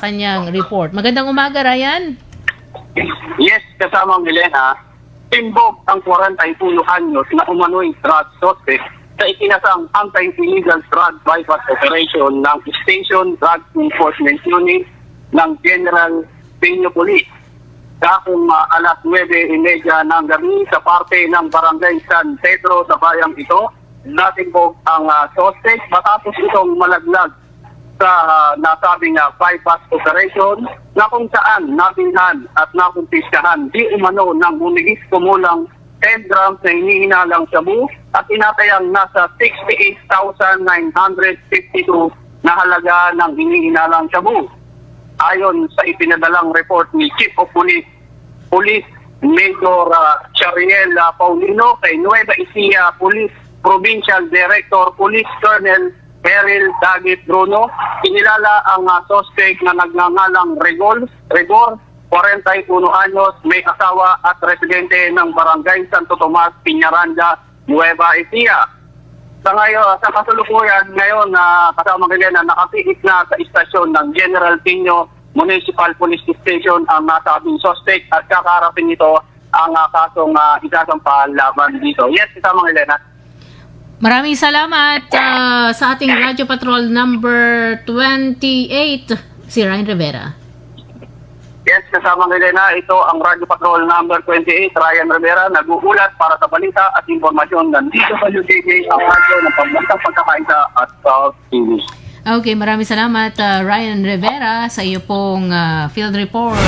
sa kanyang report. Magandang umaga, Ryan. Yes, kasama ang Milena, timbog ang 41 anyos na umano'y drug suspect sa ikinasang anti-illegal drug bypass operation ng Station Drug Enforcement Unit ng General Peña Police. Kakong alas 9:30 ng gabi sa parte ng Barangay San Pedro sa bayang ito, natimbog ang suspect matapos itong malaglag sa nasabing bypass operation na kung saan nabilhan at nakumpiskahan di umano ng humigit kumulang 10 grams na hinihinalang shabu at tinatayang nasa 68,952 na halaga ng hinihinalang shabu. Ayon sa ipinadalang report ni Chief of Police Major Chariel Paulino kay Nueva Ecija Police Provincial Director Police Colonel Eril Dagit Bruno, kinilala ang suspect na nagngangalang Rigor, 41 anyos, may asawa at residente ng Barangay Santo Tomas, Piñaranda, Nueva Ecija. Sa kasalukuyan ngayon kasama na nakapiit na sa istasyon ng General Pino Municipal Police Station ang nasabing suspect at kakaharapin nito ang kasong isasampal laban dito. Yes, kasama Elena. Maraming salamat sa ating Radyo Patrol number 28, si Ryan Rivera. Yes, kasama Elena, ito ang Radyo Patrol number 28, Ryan Rivera, nag-uulat para sa balita at informasyon ng DWJJ, ang radyo ng pambansang pagkakaisa at South TV. Okay, maraming salamat Ryan Rivera sa iyo pong field report.